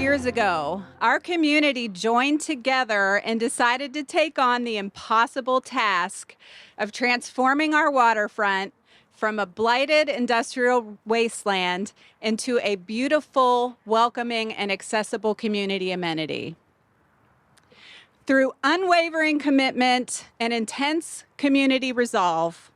years ago, our community joined together and decided to take on the impossible task of transforming our waterfront from a blighted industrial wasteland into a beautiful, welcoming, and accessible community amenity. Through unwavering commitment and intense community resolve,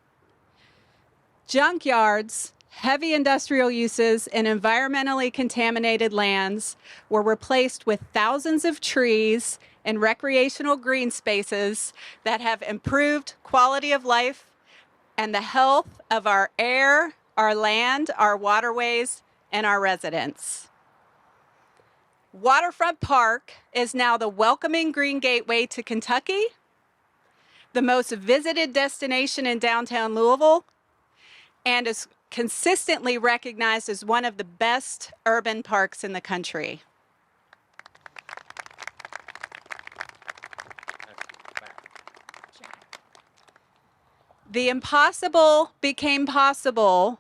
junkyards, heavy industrial uses, and environmentally contaminated lands were replaced with thousands of trees and recreational green spaces that have improved quality of life and the health of our air, our land, our waterways, and our residents. Waterfront Park is now the welcoming green gateway to Kentucky, the most visited destination in downtown Louisville, and is consistently recognized as one of the best urban parks in the country. The impossible became possible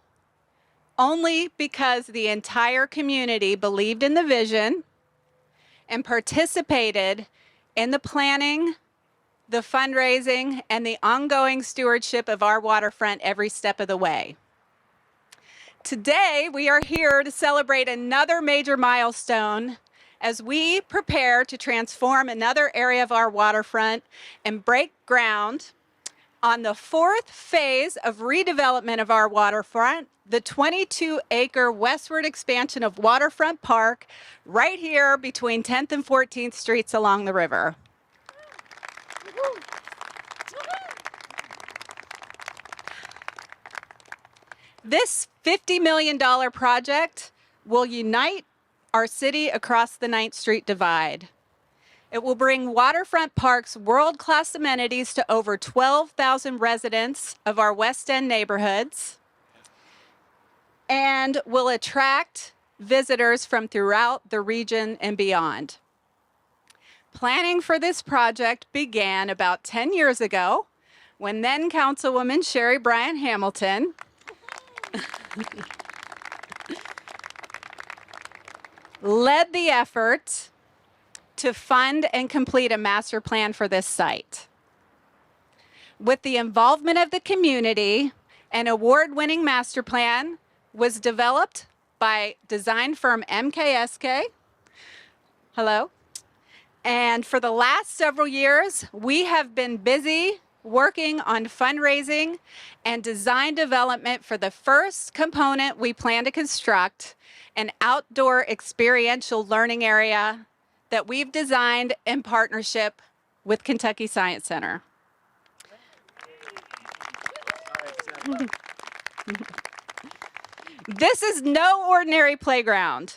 only because the entire community believed in the vision and participated in the planning, the fundraising, and the ongoing stewardship of our waterfront every step of the way. Today, we are here to celebrate another major milestone as we prepare to transform another area of our waterfront and break ground on the fourth phase of redevelopment of our waterfront, the 22-acre westward expansion of Waterfront Park right here between 10th and 14th Streets along the river. This $50 million project will unite our city across the 9th Street divide. It will bring Waterfront Park's world-class amenities to over 12,000 residents of our West End neighborhoods and will attract visitors from throughout the region and beyond. Planning for this project began about 10 years ago when then Councilwoman Sherry Bryan Hamilton led the effort to fund and complete a master plan for this site. With the involvement of the community, an award-winning master plan was developed by design firm MKSK. Hello. And for the last several years, we have been busy working on fundraising and design development for the first component we plan to construct, an outdoor experiential learning area that we've designed in partnership with Kentucky Science Center. This is no ordinary playground.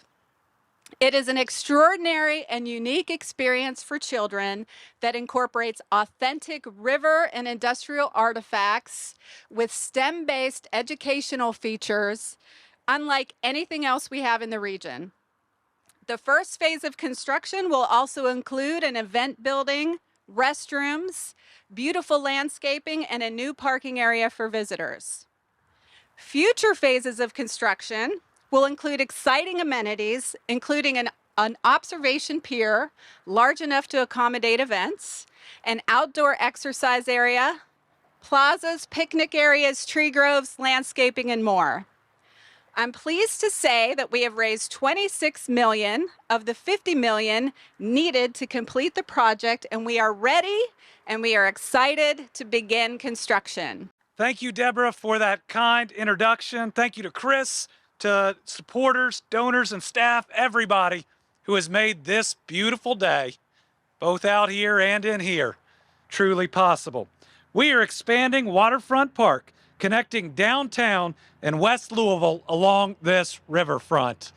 It is an extraordinary and unique experience for children that incorporates authentic river and industrial artifacts with STEM-based educational features unlike anything else we have in the region. The first phase of construction will also include an event building, restrooms, beautiful landscaping, and a new parking area for visitors. Future phases of construction will include exciting amenities, including an observation pier large enough to accommodate events, an outdoor exercise area, plazas, picnic areas, tree groves, landscaping, and more. I'm pleased to say that we have raised $26 million of the $50 million needed to complete the project, and we are ready and we are excited to begin construction. Thank you, Deborah, for that kind introduction. Thank you to Chris, to supporters, donors, and staff, everybody who has made this beautiful day, both out here and in here, truly possible. We are expanding Waterfront Park, connecting downtown and West Louisville along this riverfront.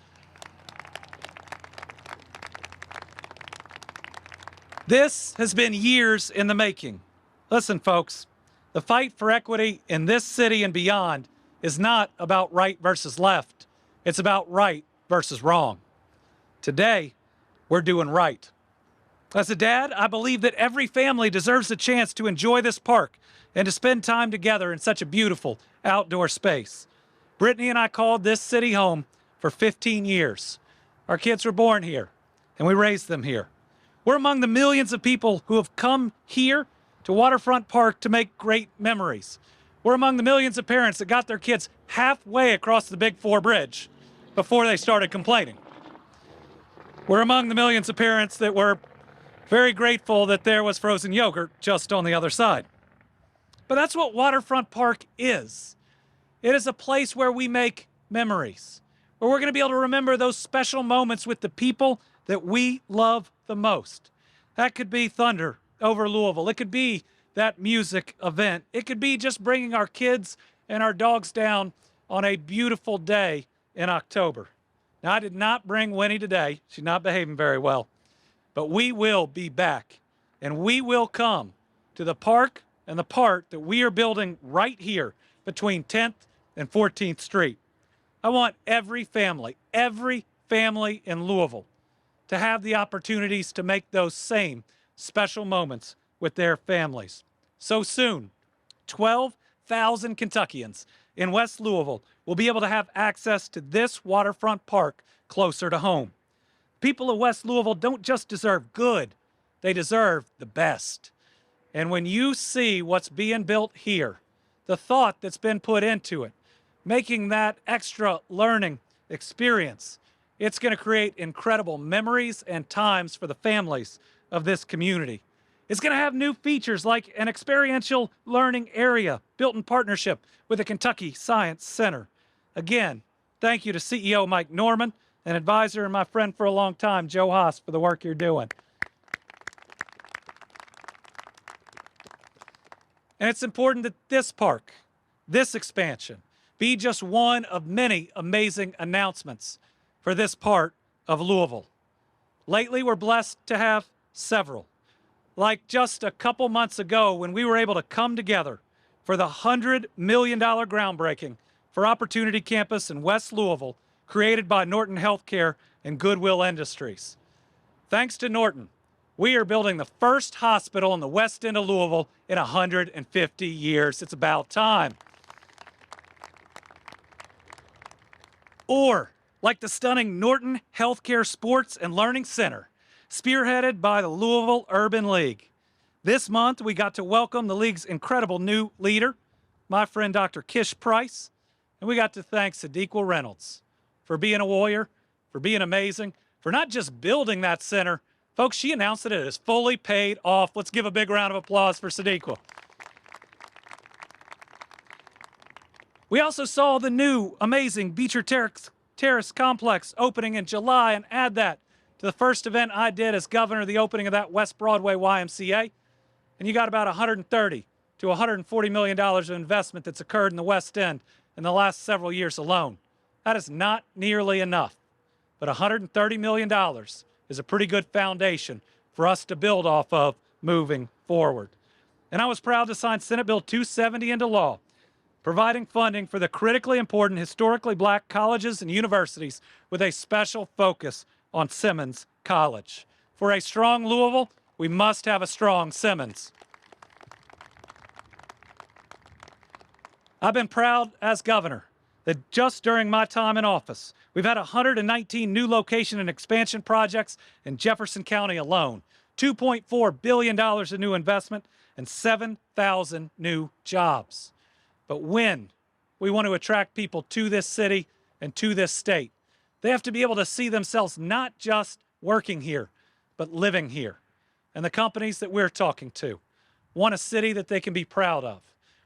This has been years in the making. Listen, folks, the fight for equity in this city and beyond is not about right versus left. It's about right versus wrong. Today, we're doing right. As a dad, I believe that every family deserves a chance to enjoy this park and to spend time together in such a beautiful outdoor space. Brittany and I called this city home for 15 years. Our kids were born here, and we raised them here. We're among the millions of people who have come here to Waterfront Park to make great memories. We're among the millions of parents that got their kids halfway across the Big Four Bridge before they started complaining. We're among the millions of parents that were very grateful that there was frozen yogurt just on the other side. But that's what Waterfront Park is. It is a place where we make memories, where we're going to be able to remember those special moments with the people that we love the most. That could be thunder over Louisville. It could be that music event. It could be just bringing our kids and our dogs down on a beautiful day in October. Now, I did not bring Winnie today. She's not behaving very well. But we will be back, and we will come to the park and the part that we are building right here between 10th and 14th Street. I want every family in Louisville to have the opportunities to make those same special moments with their families. So soon, 12,000 Kentuckians in West Louisville will be able to have access to this waterfront park closer to home. People of West Louisville don't just deserve good, they deserve the best. And when you see what's being built here, the thought that's been put into it, making that extra learning experience, it's going to create incredible memories and times for the families of this community. It's going to have new features like an experiential learning area built in partnership with the Kentucky Science Center. Again, thank you to CEO Mike Norman and advisor and my friend for a long time, Joe Haas, for the work you're doing. And it's important that this park, this expansion, be just one of many amazing announcements for this part of Louisville. Lately, we're blessed to have several. Like just a couple months ago when we were able to come together for the $100 million groundbreaking for Opportunity Campus in West Louisville, created by Norton Healthcare and Goodwill Industries. Thanks to Norton, we are building the first hospital in the west end of Louisville in 150 years. It's about time. Or like the stunning Norton Healthcare Sports and Learning Center, spearheaded by the Louisville Urban League. This month, we got to welcome the league's incredible new leader, my friend Dr. Kish Price, and we got to thank Sadiqa Reynolds for being a warrior, for being amazing, for not just building that center. Folks, she announced that it is fully paid off. Let's give a big round of applause for Sadiqa. We also saw the new, amazing Beecher Terrace complex opening in July, and add that to the first event I did as governor, the opening of that West Broadway YMCA. And you got about $130 to $140 million of investment that's occurred in the West End in the last several years alone. That is not nearly enough, but $130 million is a pretty good foundation for us to build off of moving forward. And I was proud to sign Senate Bill 270 into law, providing funding for the critically important historically black colleges and universities with a special focus on Simmons College. For a strong Louisville, we must have a strong Simmons. I've been proud as governor that just during my time in office, we've had 119 new location and expansion projects in Jefferson County alone, $2.4 billion in new investment, and 7,000 new jobs. But when we want to attract people to this city and to this state, they have to be able to see themselves not just working here, but living here. And the companies that we're talking to want a city that they can be proud of,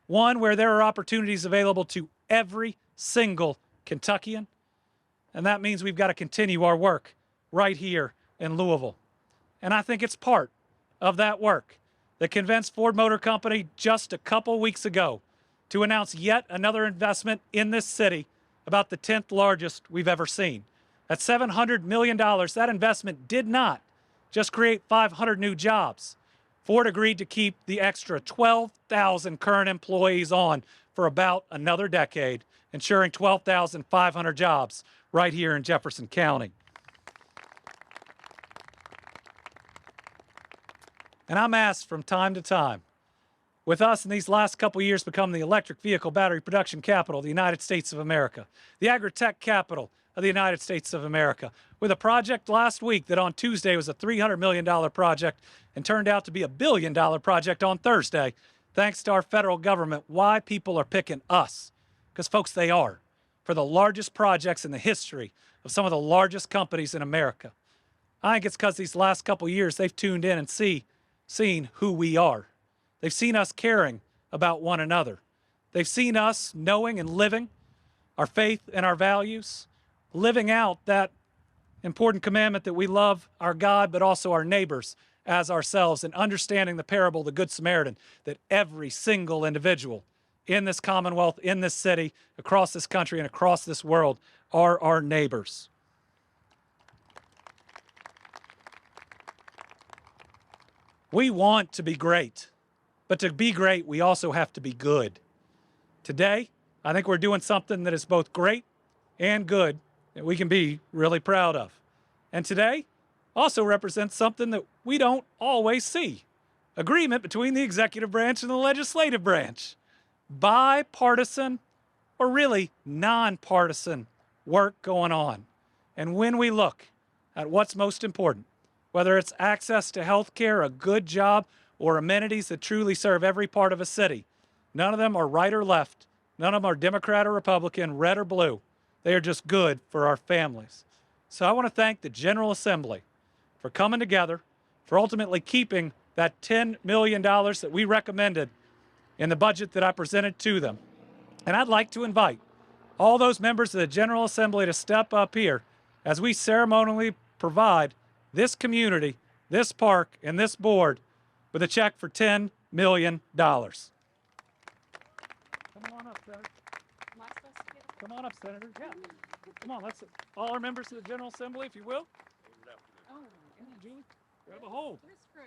one where there are opportunities available to every single Kentuckian. And that means we've got to continue our work right here in Louisville. And I think it's part of that work that convinced Ford Motor Company just a couple weeks ago to announce yet another investment in this city, about the 10th largest we've ever seen. At $700 million, that investment did not just create 500 new jobs. Ford agreed to keep the extra 12,000 current employees on for about another decade, ensuring 12,500 jobs right here in Jefferson County. And I'm asked from time to time, with us in these last couple years become the electric vehicle battery production capital of the United States of America, the agri-tech capital of the United States of America, with a project last week that on Tuesday was a $300 million project and turned out to be a $1 billion project on Thursday, thanks to our federal government. Why people are picking us? Because, folks, they are, for the largest projects in the history of some of the largest companies in America. I think it's because these last couple years they've tuned in and seen who we are. They've seen us caring about one another. They've seen us knowing and living our faith and our values, living out that important commandment that we love our God but also our neighbors as ourselves, and understanding the parable of the Good Samaritan, that every single individual in this Commonwealth, in this city, across this country, and across this world are our neighbors. We want to be great, but to be great, we also have to be good. Today, I think we're doing something that is both great and good that we can be really proud of. And today also represents something that we don't always see: agreement between the executive branch and the legislative branch. Bipartisan, or really nonpartisan, work going on. And when we look at what's most important, whether it's access to health care, a good job, or amenities that truly serve every part of a city, none of them are right or left. None of them are Democrat or Republican, red or blue. They are just good for our families. So I want to thank the General Assembly for coming together, for ultimately keeping that $10 million that we recommended in the budget that I presented to them. And I'd like to invite all those members of the General Assembly to step up here as we ceremonially provide this community, this park, and this board with a check for $10 million. Come on up, Senator. Am I supposed to get Come on up, Senator. Yeah. Come on, let's all our members of the General Assembly, if you will. Oh, Come on, Julie. Grab a hold. where's Chris?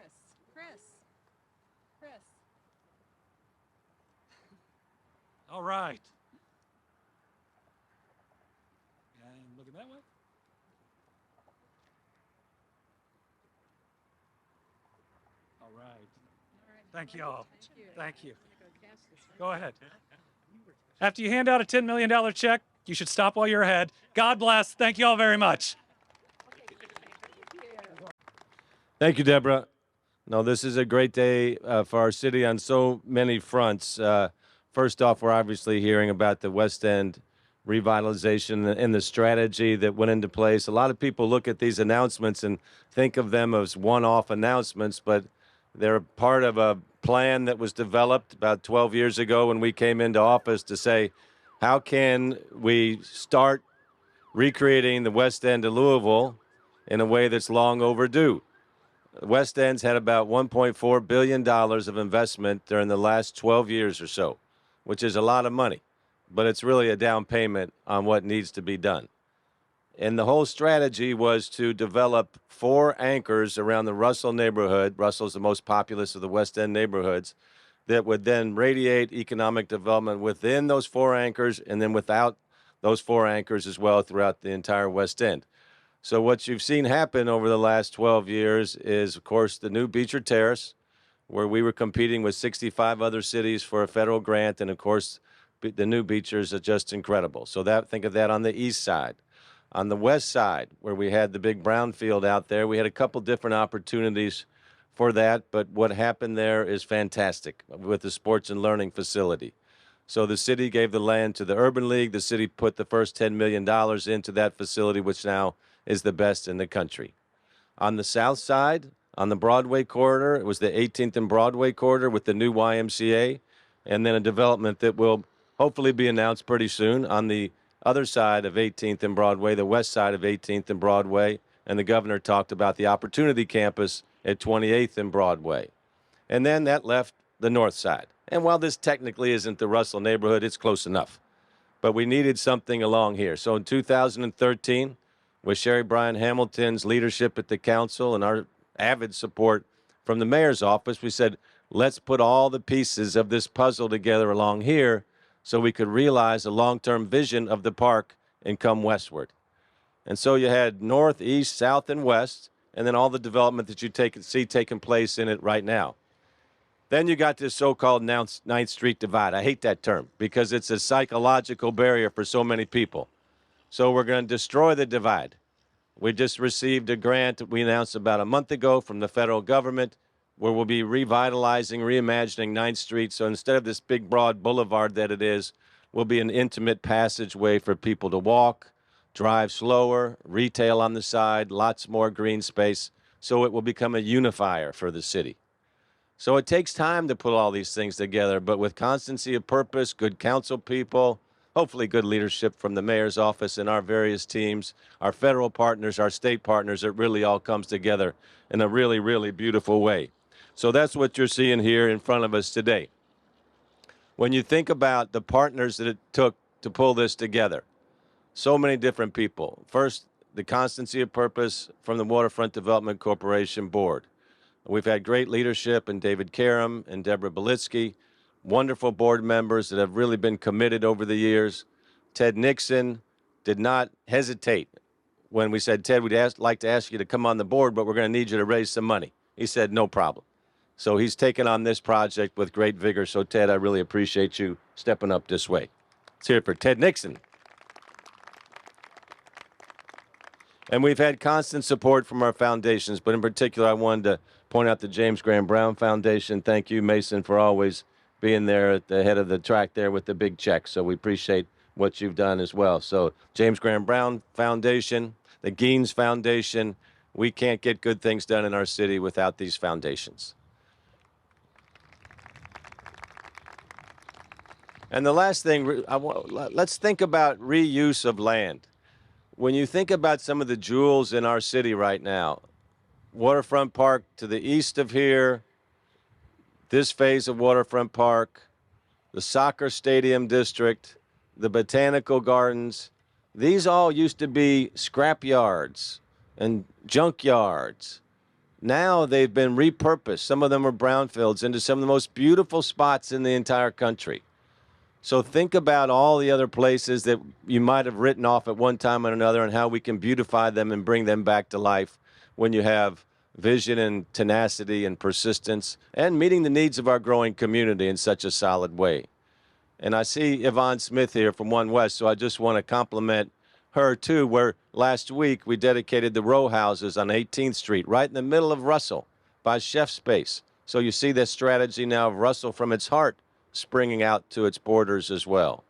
Chris. All right. And looking that way. All right. Thank you all. Thank you. Go ahead. After you hand out a $10 million check, you should stop while you're ahead. God bless. Thank you all very much. Thank you, Deborah. No, this is a great day for our city on so many fronts. First off, we're obviously hearing about the West End revitalization and the strategy that went into place. A lot of people look at these announcements and think of them as one-off announcements, but they're part of a plan that was developed about 12 years ago when we came into office to say, how can we start recreating the West End of Louisville in a way that's long overdue? West End's had about $1.4 billion of investment during the last 12 years or so, which is a lot of money, but it's really a down payment on what needs to be done. And the whole strategy was to develop 4 anchors around the Russell neighborhood. Russell's the most populous of the West End neighborhoods, that would then radiate economic development within those 4 anchors and then without those 4 anchors as well throughout the entire West End. So what you've seen happen over the last 12 years is, of course, the new Beecher Terrace, where we were competing with 65 other cities for a federal grant. And, of course, the new Beechers are just incredible. So think of that on the east side. On the west side, where we had the big brownfield out there, we had a couple different opportunities for that. But what happened there is fantastic with the sports and learning facility. So the city gave the land to the Urban League. The city put the first $10 million into that facility, which now is the best in the country. On the south side, on the Broadway corridor, it was the 18th and Broadway corridor with the new YMCA, and then a development that will hopefully be announced pretty soon on the other side of 18th and Broadway, the west side of 18th and Broadway, and the governor talked about the Opportunity Campus at 28th and Broadway. And then that left the north side. And while this technically isn't the Russell neighborhood, it's close enough. But we needed something along here. So in 2013, with Sherry Bryan Hamilton's leadership at the council and our avid support from the mayor's office, we said, let's put all the pieces of this puzzle together along here so we could realize a long-term vision of the park and come westward. And so you had north, east, south, and west, and then all the development that you see taking place in it right now. Then you got this so-called 9th Street divide. I hate that term because it's a psychological barrier for so many people. So we're going to destroy the divide. We just received a grant we announced about a month ago from the federal government where we'll be revitalizing, reimagining 9th Street. So instead of this big, broad boulevard that it is, will be an intimate passageway for people to walk, drive slower, retail on the side, lots more green space. So it will become a unifier for the city. So it takes time to put all these things together, but with constancy of purpose, good council people, hopefully good leadership from the mayor's office and our various teams, our federal partners, our state partners, it really all comes together in a really, really beautiful way. So that's what you're seeing here in front of us today. When you think about the partners that it took to pull this together, so many different people. First, the constancy of purpose from the Waterfront Development Corporation Board. We've had great leadership in David Karam and Deborah Belitsky, wonderful board members that have really been committed over the years. Ted Nixon did not hesitate when we said, Ted, we'd like to ask you to come on the board, but we're going to need you to raise some money. He said, no problem. So he's taken on this project with great vigor. So, Ted, I really appreciate you stepping up this way. Let's hear it for Ted Nixon. And we've had constant support from our foundations, but in particular, I wanted to point out the James Graham Brown Foundation. Thank you, Mason, for always being there at the head of the track there with the big check. So we appreciate what you've done as well. So James Graham Brown Foundation, the Geens Foundation, we can't get good things done in our city without these foundations. And the last thing, let's think about reuse of land. When you think about some of the jewels in our city right now, Waterfront Park to the east of here, this phase of Waterfront Park, the soccer stadium district, the botanical gardens, these all used to be scrap yards and junk yards. Now they've been repurposed. Some of them are brownfields into some of the most beautiful spots in the entire country. So think about all the other places that you might have written off at one time or another and how we can beautify them and bring them back to life when you have vision and tenacity and persistence and meeting the needs of our growing community in such a solid way. And I see Yvonne Smith here from One West, so I just want to compliment her too, where last week we dedicated the row houses on 18th Street, right in the middle of Russell by Chef Space. So you see this strategy now of Russell from its heart springing out to its borders as well.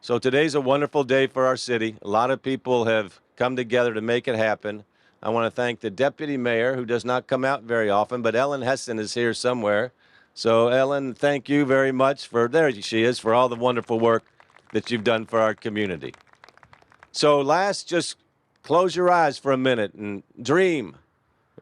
So today's a wonderful day for our city. A lot of people have come together to make it happen. I want to thank the deputy mayor, who does not come out very often, but Ellen Hessen is here somewhere. So Ellen, thank you very much there she is, for all the wonderful work that you've done for our community. So last, just close your eyes for a minute and dream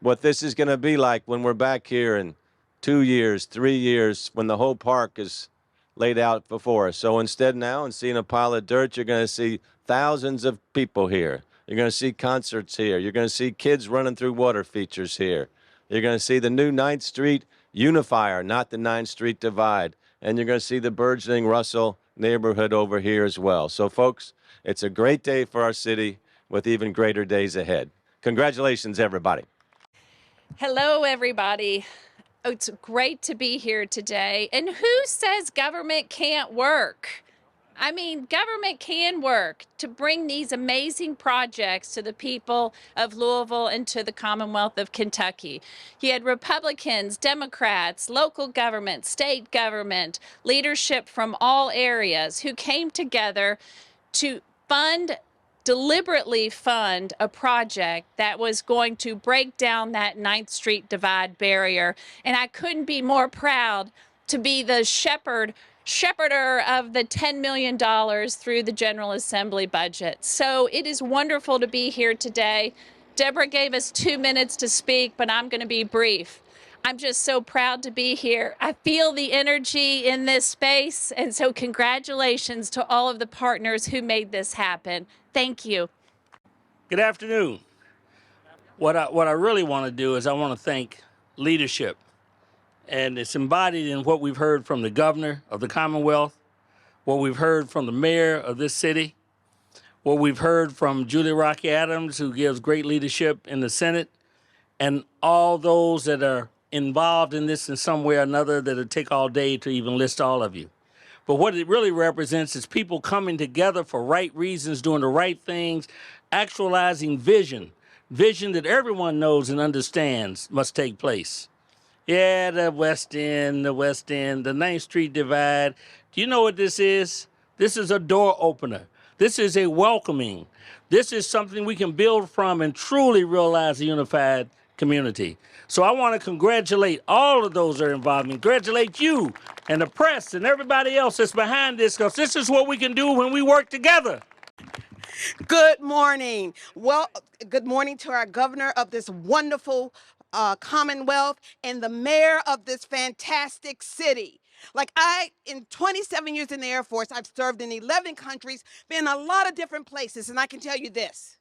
what this is going to be like when we're back here in 2 years, 3 years, when the whole park is laid out before us. So instead now, instead of seeing a pile of dirt, you're going to see thousands of people here. You're going to see concerts here. You're going to see kids running through water features here. You're going to see the new 9th Street unifier, not the 9th Street divide. And you're going to see the burgeoning Russell neighborhood over here as well. So, folks, it's a great day for our city with even greater days ahead. Congratulations, everybody. Hello, everybody. Oh, it's great to be here today. And who says government can't work? I mean, government can work to bring these amazing projects to the people of Louisville and to the Commonwealth of Kentucky. You had Republicans, Democrats, local government, state government, leadership from all areas who came together to deliberately fund a project that was going to break down that 9th Street divide barrier. And I couldn't be more proud to be the shepherd of the $10 million through the General Assembly budget. So it is wonderful to be here today. Deborah gave us 2 minutes to speak, but I'm going to be brief. I'm just so proud to be here. I feel the energy in this space, and so congratulations to all of the partners who made this happen. Thank you. Good afternoon. What I really want to do is I want to thank leadership. And it's embodied in what we've heard from the governor of the Commonwealth, what we've heard from the mayor of this city, what we've heard from Julia Rocky Adams, who gives great leadership in the Senate, and all those that are involved in this in some way or another that'll take all day to even list all of you. But what it really represents is people coming together for right reasons, doing the right things, actualizing vision that everyone knows and understands must take place. Yeah, the West End, the 9th Street divide. Do you know what this is? This is a door opener. This is a welcoming. This is something we can build from and truly realize a unified community. So I want to congratulate all of those that are involved. Congratulate you and the press and everybody else that's behind this, because this is what we can do when we work together. Good morning. Well, good morning to our governor of this wonderful Commonwealth and the mayor of this fantastic city. In 27 years in the Air Force, I've served in 11 countries, been in a lot of different places, and I can tell you this: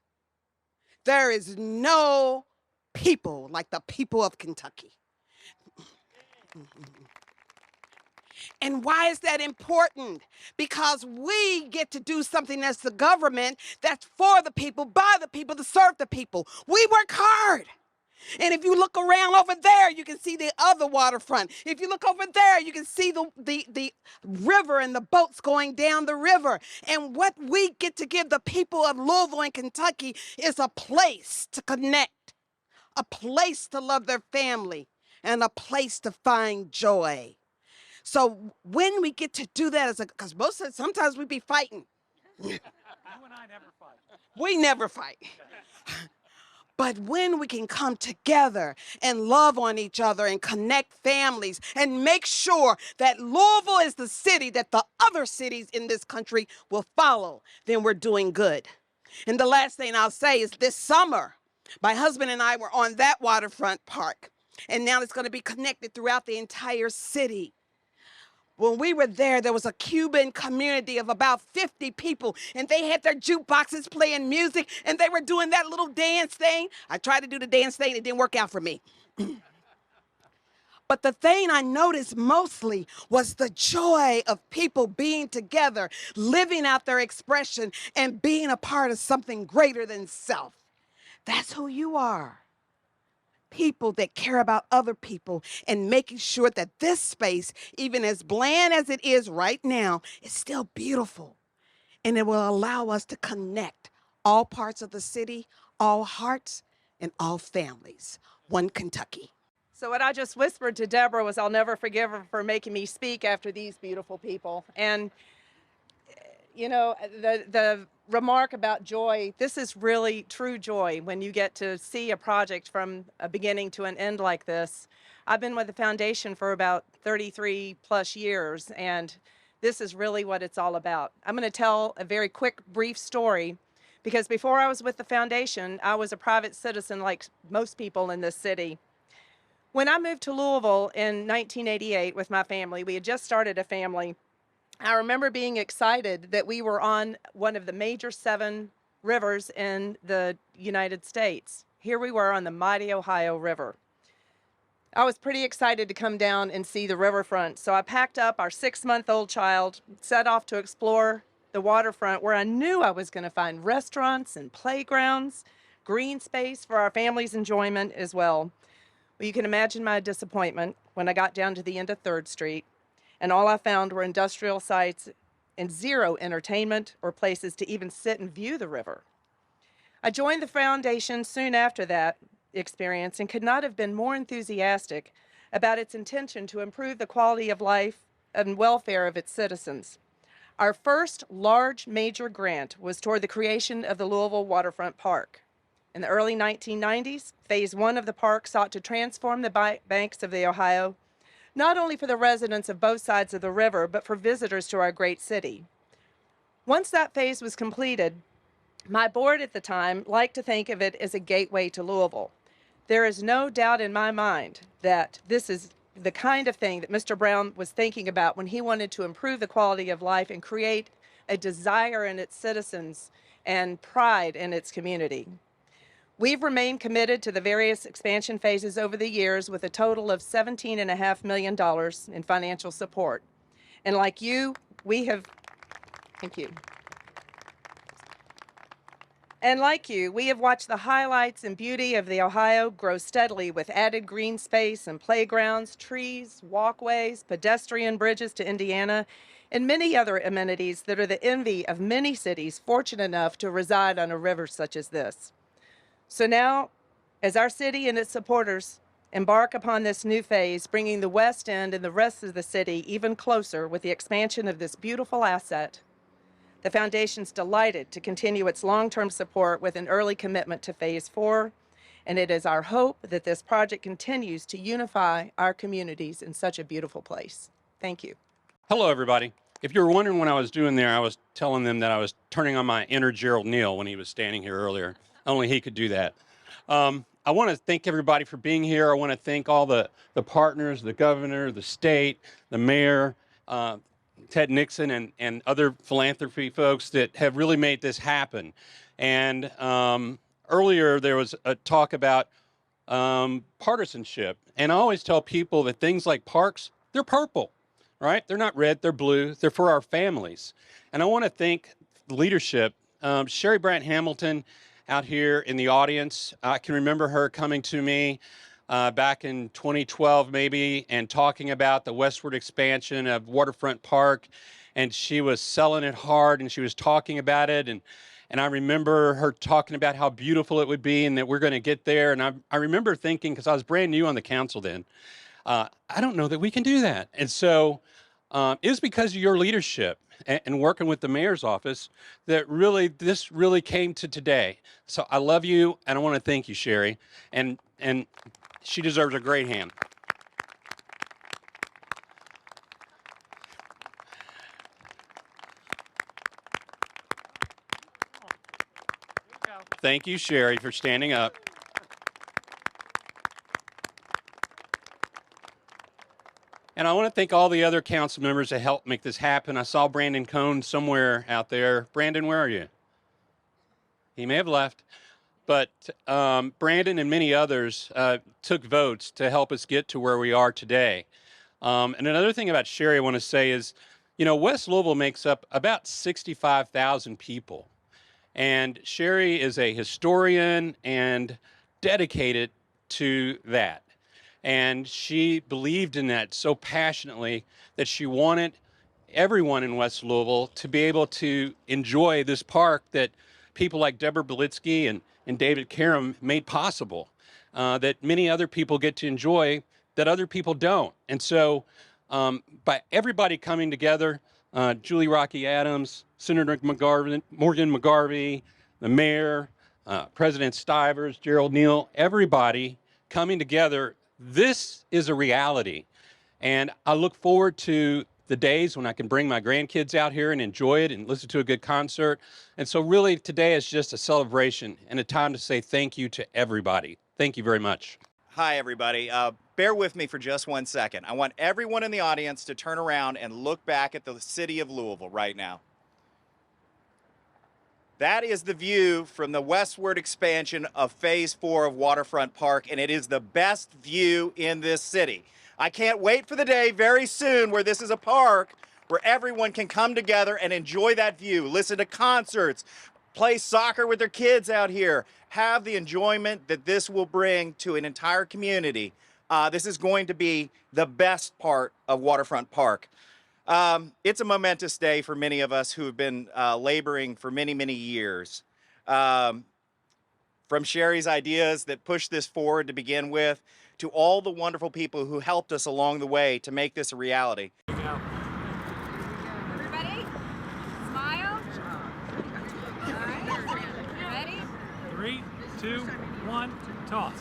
there is no people like the people of Kentucky. And why is that important? Because we get to do something as the government that's for the people, by the people, to serve the people. We work hard. And if you look around over there, you can see the other waterfront. If you look over there, you can see the river and the boats going down the river. And what we get to give the people of Louisville and Kentucky is a place to connect, a place to love their family, and a place to find joy. So when we get to do that, because sometimes we be fighting. You and I never fight. We never fight. But when we can come together and love on each other and connect families and make sure that Louisville is the city that the other cities in this country will follow, then we're doing good. And the last thing I'll say is this summer, my husband and I were on that Waterfront Park, and now it's going to be connected throughout the entire city. When we were there was a Cuban community of about 50 people, and they had their jukeboxes playing music, and they were doing that little dance thing. I tried to do the dance thing. It didn't work out for me. But the thing I noticed mostly was the joy of people being together, living out their expression, and being a part of something greater than self. That's who you are. People that care about other people and making sure that this space, even as bland as it is right now, is still beautiful. And it will allow us to connect all parts of the city, all hearts, and all families. One Kentucky. So what I just whispered to Deborah was, I'll never forgive her for making me speak after these beautiful people. And, you know, the remark about joy, this is really true joy when you get to see a project from a beginning to an end like this. I've been with the foundation for about 33 plus years, and this is really what it's all about. I'm going to tell a very quick, brief story, because before I was with the foundation, I was a private citizen like most people in this city. When I moved to Louisville in 1988 with my family, we had just started a family. I remember being excited that we were on one of the major 7 rivers in the United States. Here we were on the mighty Ohio River. I was pretty excited to come down and see the riverfront, so I packed up our 6-month-old child, set off to explore the waterfront, where I knew I was going to find restaurants and playgrounds, green space for our family's enjoyment as well. Well, you can imagine my disappointment when I got down to the end of 3rd Street, and all I found were industrial sites and zero entertainment or places to even sit and view the river. I joined the foundation soon after that experience and could not have been more enthusiastic about its intention to improve the quality of life and welfare of its citizens. Our first large major grant was toward the creation of the Louisville Waterfront Park. In the early 1990s, Phase 1 of the park sought to transform the banks of the Ohio, not only for the residents of both sides of the river, but for visitors to our great city. Once that phase was completed, my board at the time liked to think of it as a gateway to Louisville. There is no doubt in my mind that this is the kind of thing that Mr. Brown was thinking about when he wanted to improve the quality of life and create a desire in its citizens and pride in its community. We've remained committed to the various expansion phases over the years with a total of $17.5 million in financial support. And like you, thank you. And like you, we have watched the highlights and beauty of the Ohio grow steadily with added green space and playgrounds, trees, walkways, pedestrian bridges to Indiana, and many other amenities that are the envy of many cities fortunate enough to reside on a river such as this. So now, as our city and its supporters embark upon this new phase, bringing the West End and the rest of the city even closer with the expansion of this beautiful asset, the Foundation's delighted to continue its long-term support with an early commitment to Phase 4, and it is our hope that this project continues to unify our communities in such a beautiful place. Thank you. Hello, everybody. If you were wondering what I was doing there, I was telling them that I was turning on my inner Gerald Neal when he was standing here earlier. Only he could do that. I want to thank everybody for being here. I want to thank all the partners, the governor, the state, the mayor, Ted Nixon, and other philanthropy folks that have really made this happen. And earlier there was a talk about partisanship. And I always tell people that things like parks, they're purple, right? They're not red, they're blue. They're for our families. And I want to thank the leadership. Sherry Brandt Hamilton out here in the audience. I can remember her coming to me back in 2012 maybe and talking about the westward expansion of Waterfront Park, and she was selling it hard and she was talking about it, and I remember her talking about how beautiful it would be and that we're going to get there. And I remember thinking, because I was brand new on the council then, I don't know that we can do that. And so it was because of your leadership and working with the mayor's office that really this really came to today. So I love you, and I want to thank you, Sherry, and she deserves a great hand. Thank you, Sherry, for standing up. And I want to thank all the other council members that helped make this happen. I saw Brandon Cohn somewhere out there. Brandon, where are you? He may have left. But Brandon and many others took votes to help us get to where we are today. And another thing about Sherry I want to say is, you know, West Louisville makes up about 65,000 people. And Sherry is a historian and dedicated to that. And she believed in that so passionately that she wanted everyone in West Louisville to be able to enjoy this park that people like Deborah Belitsky and David Karam made possible, that many other people get to enjoy that other people don't. And so by everybody coming together, Julie Rocky Adams, Senator Morgan McGarvey, the mayor, President Stivers, Gerald Neal, everybody coming together, this is a reality. And I look forward to the days when I can bring my grandkids out here and enjoy it and listen to a good concert. And so really today is just a celebration and a time to say thank you to everybody. Thank you very much. Hi, everybody. Bear with me for just 1 second. I want everyone in the audience to turn around and look back at the city of Louisville right now. That is the view from the westward expansion of Phase 4 of Waterfront Park, and it is the best view in this city. I can't wait for the day very soon where this is a park where everyone can come together and enjoy that view, listen to concerts, play soccer with their kids out here, have the enjoyment that this will bring to an entire community. This is going to be the best part of Waterfront Park. It's a momentous day for many of us who have been laboring for many, many years. From Sherry's ideas that pushed this forward to begin with, to all the wonderful people who helped us along the way to make this a reality. Everybody, smile. All right. Ready? 3, 2, 1, toss.